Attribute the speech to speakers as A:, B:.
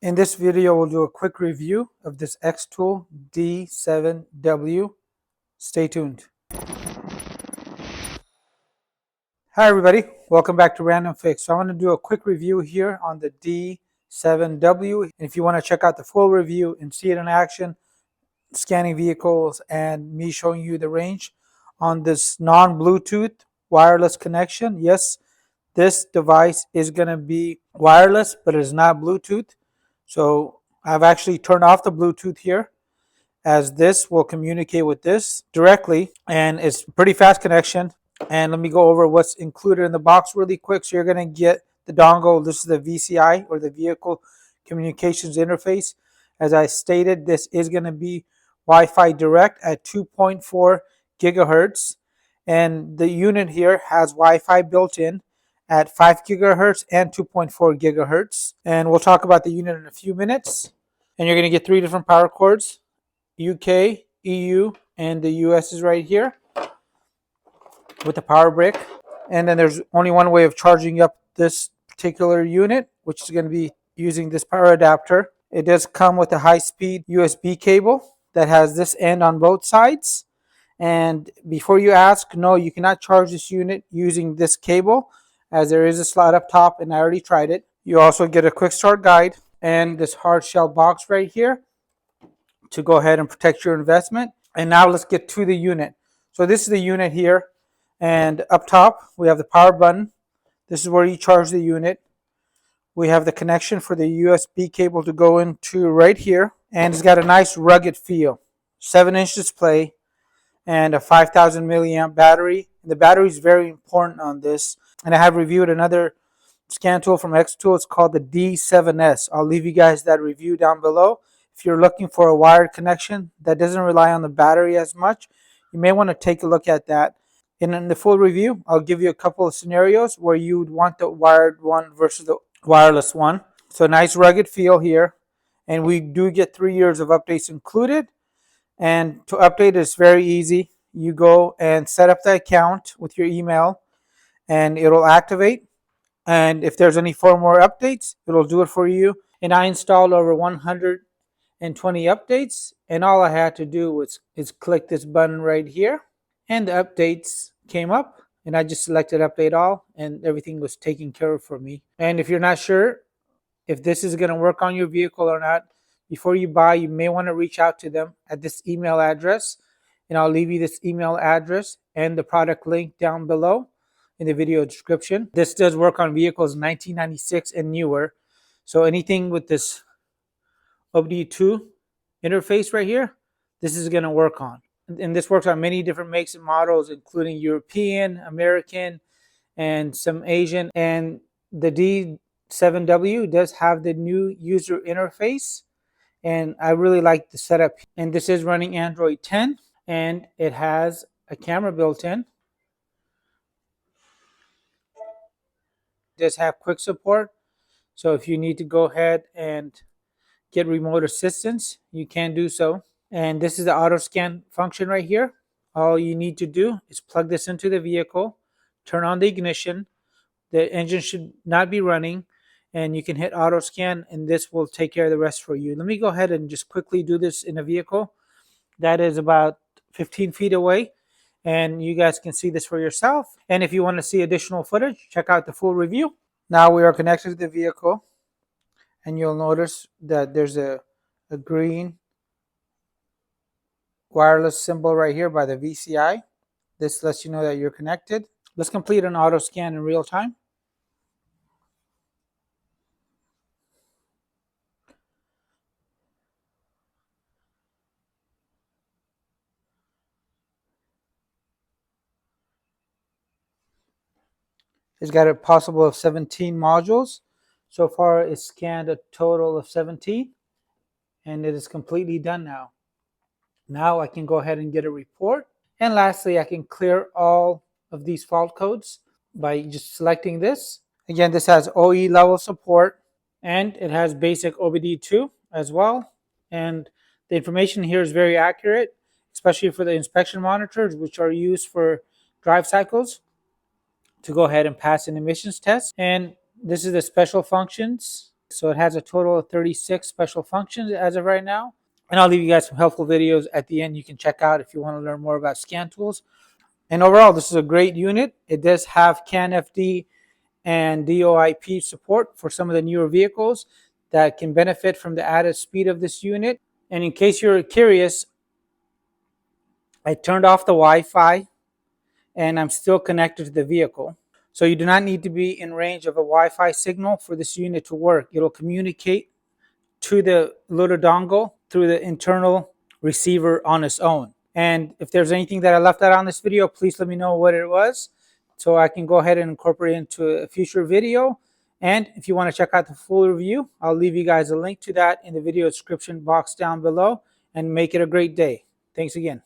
A: In this video, we'll do a quick review of this Xtool D7W. Stay tuned. Hi everybody, welcome back to Random Fix. So I want to do a quick review here on the D7W. And if you want to check out the full review and see it in action, scanning vehicles and me showing you the range on this non-Bluetooth wireless connection. Yes, this device is going to be wireless, but it is not Bluetooth. So I've actually turned off the Bluetooth here, as this will communicate with this directly, and it's pretty fast connection. And let me go over what's included in the box really quick. So you're going to get the dongle. This is the VCI, or the Vehicle Communications Interface. As I stated, this is going to be Wi-Fi direct at 2.4 gigahertz, and the unit here has Wi-Fi built in at 5 gigahertz and 2.4 gigahertz. And we'll talk about the unit in a few minutes. And you're going to get 3 different power cords: UK, EU, and the US is right here with the power brick. And then there's only one way of charging up this particular unit, which is going to be using this power adapter. It does come with a high-speed USB cable that has this end on both sides. And before you ask, no, you cannot charge this unit using this cable, as there is a slot up top, and I already tried it. You also get a quick start guide and this hard shell box right here to go ahead and protect your investment. And now let's get to the unit. So this is the unit here, and up top we have the power button. This is where you charge the unit. We have the connection for the USB cable to go into right here, and it's got a nice rugged feel. 7-inch display and a 5,000 milliamp battery. The battery is very important on this. And I have reviewed another scan tool from Xtool. It's called the D7S. I'll leave you guys that review down below. If you're looking for a wired connection that doesn't rely on the battery as much, you may want to take a look at that. And in the full review, I'll give you a couple of scenarios where you would want the wired one versus the wireless one. So nice rugged feel here. And we do get 3 years of updates included. And to update, it's very easy. You go and set up the account with your email, and it'll activate. And if there's any firmware updates, it'll do it for you. And I installed over 120 updates, and all I had to do is click this button right here, and the updates came up, and I just selected update all, and everything was taken care of for me. And if you're not sure if this is going to work on your vehicle or not, before you buy, you may want to reach out to them at this email address, and I'll leave you this email address and the product link down below in the video description. This does work on vehicles 1996 and newer. So anything with this OBD2 interface right here, this is going to work on. And this works on many different makes and models, including European, American, and some Asian. And the D7W does have the new user interface, and I really like the setup. And this is running Android 10, and it has a camera built in. It does have quick support, so if you need to go ahead and get remote assistance, you can do so. And this is the auto scan function right here. All you need to do is plug this into the vehicle, turn on the ignition. The engine should not be running, and you can hit auto scan, and this will take care of the rest for you. Let me go ahead and just quickly do this in a vehicle that is about 15 feet away, and you guys can see this for yourself. And if you want to see additional footage, check out the full review. Now we are connected to the vehicle, and you'll notice that there's a green wireless symbol right here by the VCI. This lets you know that you're connected. Let's complete an auto scan in real time. It's got a possible of 17 modules. So far, it's scanned a total of 17, and it is completely done now. Now I can go ahead and get a report. And lastly, I can clear all of these fault codes by just selecting this. Again, this has OE level support, and it has basic OBD2 as well. And the information here is very accurate, especially for the inspection monitors, which are used for drive cycles to go ahead and pass an emissions test. And this is the special functions. So it has a total of 36 special functions as of right now. And I'll leave you guys some helpful videos at the end you can check out if you want to learn more about scan tools. And overall, this is a great unit. It does have CAN-FD and DOIP support for some of the newer vehicles that can benefit from the added speed of this unit. And in case you're curious, I turned off the Wi-Fi and I'm still connected to the vehicle. So you do not need to be in range of a Wi-Fi signal for this unit to work. It'll communicate to the little dongle through the internal receiver on its own. And if there's anything that I left out on this video, please let me know what it was so I can go ahead and incorporate it into a future video. And if you want to check out the full review, I'll leave you guys a link to that in the video description box down below. And make it a great day. Thanks again.